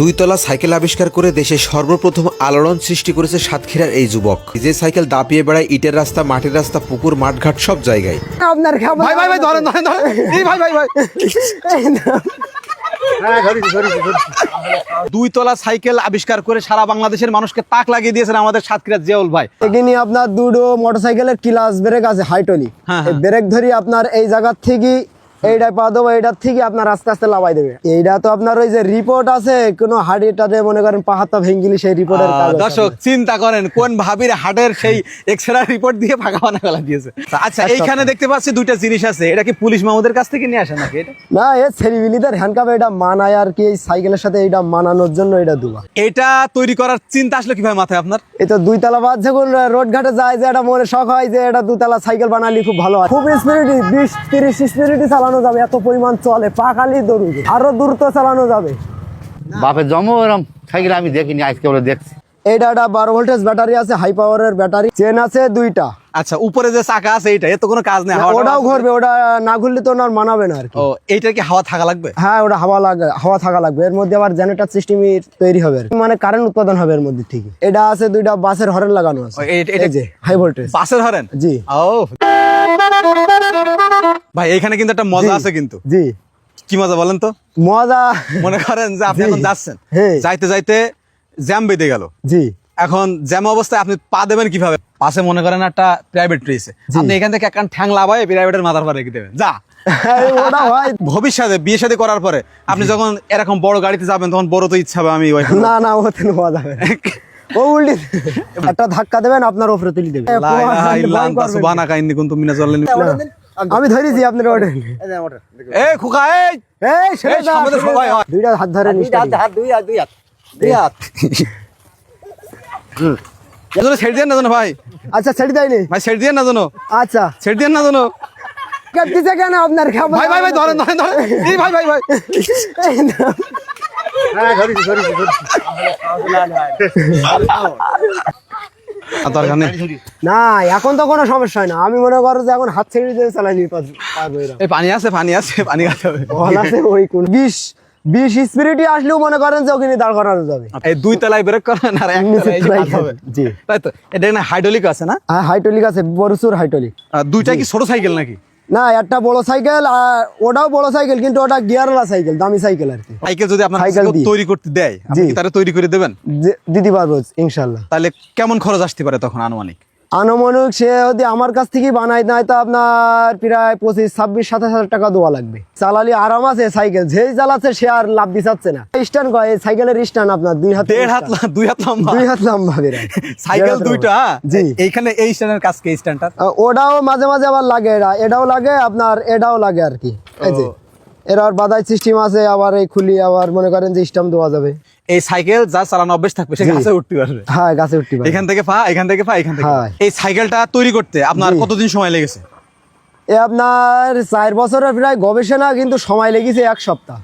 দুইতলা cycle আবিষ্কার করে দেশে সর্বপ্রথম আলোড়ন সৃষ্টি করেছে সাতক্ষীরার এই যুবক। যে সাইকেল দাপিয়ে বেড়ায় ইটের রাস্তা, মাটির রাস্তা, পুকুর, মাঠঘাট সব জায়গায়। আপনার ভাই ভাই ভাই ধরেন ধরেন ধরেন এই ভাই ভাই ভাই দুইতলা সাইকেল আবিষ্কার করে সারা বাংলাদেশের মানুষকে তাক লাগিয়ে দিয়েছেন আমাদের সাতক্ষীরার জিয়াউল ভাই। এখানে আপনার দুটো মোটরসাইকেলের ক্লাস ব্রেক আছে হাইটলি, ব্রেক ধরি আপনার এই জায়গার থেকে এইটা পা দেবো, এইটার থেকে আপনার আস্তে আস্তে লাভাই দেবে। এইটা তো আপনার ওই যে রিপোর্ট আছে কোনো হাড়িটাতে মনে করেন পাহাড়টা ভেঙ্গিলি সেই রিপোর্টের দর্শক চিন্তা করেন কোন ভাবির হাটের সেই এক্সরে রিপোর্ট দিয়ে ফাঁকা বানা ফেলা দিয়েছে। আচ্ছা এইখানে দেখতে পাচ্ছি দুইটা জিনিস আছে, এটা কি পুলিশ মামুদের কাছ থেকে নিয়ে আসে নাকি? এটা না, এ ছেলেবিলিদের হ্যান্ডকাপ এটা মানায় আর কি, এই সাইকেলের সাথে এটা মানানোর জন্য এটা দুবা। এটা তৈরি করার চিন্তা আসলে কিভাবে মাথায় আপনার? এই তো দুইতলা বাদ যখন রোড ঘাটে যায় যে এটা মনে শখ হয় যে এটা দুতলা সাইকেল বানালি খুব ভালো হয়, খুব স্পিরিটি 20-30 স্পিরিটি চালানো যাবে, এত পরিমাণ চলে, পাখালি দৌড় আরো দ্রুত চালানো যাবে। বাপের জন্ম এরকম সাইকেল আমি দেখিনি, আজকে বলে দেখছি। এইটা একটা 12 ভোল্টেজ ব্যাটারি আছে, হাই পাওয়ারের ব্যাটারি, চেন আছে দুইটা। আচ্ছা উপরে যে চাকা আছে এটা এত কোনো কাজ নেই, ওটাও ঘুরবে, ওটা না ঘুরলে তো আর মানাবে না আর কি। ও এইটার কি হাওয়া থাকা লাগবে? হ্যাঁ ওটা হাওয়া থাকা লাগবে, এর মধ্যে আবার জেনারেটর সিস্টেম তৈরি হবে, মানে কারেন্ট উৎপাদন হবে এর মধ্যে থেকে। এটা আছে দুইটা বাসের হর্ন লাগানো আছে, এটা যে হাই ভোল্টেজ বাসের হরেন। জি ও ভাই এখানে কিন্তু একটা মজা আছে কিন্তু। জি কি মজা বলেন তো? মজা মনে করেন যে আপনি এখন যাচ্ছেন, হ্যাঁ। যাইতে যাইতে জ্যাম বেঁধে গেল, জি এখন জ্যাম অবস্থায় আপনি পা দেবেন কিভাবে? পাশে মনে করেন একটা প্রাইভেট রয়েছে, আপনি এখান থেকে একটা ঠ্যাং লাভায় প্রাইভেটের মাথার পর রেখে দেবেন, যা। ওটা হয় ভবিষ্যতে বিয়ে শাদী করার পরে আপনি যখন এরকম বড় গাড়িতে যাবেন তখন বড় তো ইচ্ছা হবে আমি না না ওতে নেওয়া যাবে না। ও উল্টি একটা ধাক্কা দেবেন আপনার উপরে তুলে দেবে। আমি ধরেছি আপনার ওঠেন, এই খোকা এই এই ছেড়ে এই, দাও, সামনে তো সবাই হয়। দুইটা হাত ধরে নিস, ছেড়ে দিয়ে না জানো ভাই, আচ্ছা ছেড়ে দেয়নি ভাই ছেড়ে দিয়ে না জানো, আচ্ছা ছেড়ে দিয়ে না জানো কাটতেছে কেন আপনার খাবার? ভাই ভাই ভাই ধরেন ধরেন ধরেন এই ভাই ভাই ভাই দরকার নেই। না এখন তো কোনো সমস্যা হয় না, আমি মনে করো যে এখন হাত ছেড়ে দিয়ে চালাই নিতে পারবো। এই পানি আছে পানি আছে পানি খাতে হবে। ওই কোন 20 স্পিরিটি আসলেও মনে করেন যে ওখানে দাঁড় করানো যাবে। এই দুই তলায় ব্রেক করেন আর এক তলায় এই যে কাজ হবে। জি তাই তো, এটা না হাইড্রোলিক আছে না? হ্যাঁ হাইড্রোলিক আছে, প্রচুর হাইড্রোলিক। দুইটা কি ছোট সাইকেল নাকি? না একটা বড় সাইকেল, আর ওটাও বড় সাইকেল কিন্তু ওটা গিয়ারওয়ালা সাইকেল, দামি সাইকেল আর কি। সাইকেল যদি আপনার সাইকেল কেউ তৈরি করতে দেয় আপনি কি তারা তৈরি করে দেবেন? দিতে পারবো ইনশাল্লাহ। তাহলে কেমন খরচ আসতে পারে তখন আনুমানিক? আনুমানিক সে যদি আমার কাছ থেকে বানাই নাই তো আপনার প্রায় 25-26-27 টাকা দেওয়া লাগবে। চালালি আরাম আছে সাইকেল, যেই চালাচ্ছে সে আর লাভ দিচ্ছে না। স্ট্যান্ড কয় সাইকেলের স্ট্যান্ড আপনার 2 হাত 2 হাত লম্বা বেরায় সাইকেল দুইটা। জি এইখানে এই স্ট্যান্ডের কাজ কি? এই স্ট্যান্ডটা ওটাও মাঝে মাঝে আবার লাগে, এটাও লাগে আপনার, এটাও লাগে আর কি। এই যে এর আর বাধাই সিস্টেম আছে, আবার এই খুলি আবার মনে করেন যে স্ট্যাম্প দেওয়া যাবে। এই সাইকেল যা চালানো অভ্যেস থাকবে সে গাছে উঠতে পারবে। হ্যাঁ গাছে উঠতে পারবে, এখান থেকে পা এখান থেকে পা এখান থেকে। এই সাইকেলটা তৈরি করতে আপনার কতদিন সময় লেগেছে? আপনার 4 বছরের প্রায় গবেষণা, কিন্তু সময় লেগেছে 1 সপ্তাহ।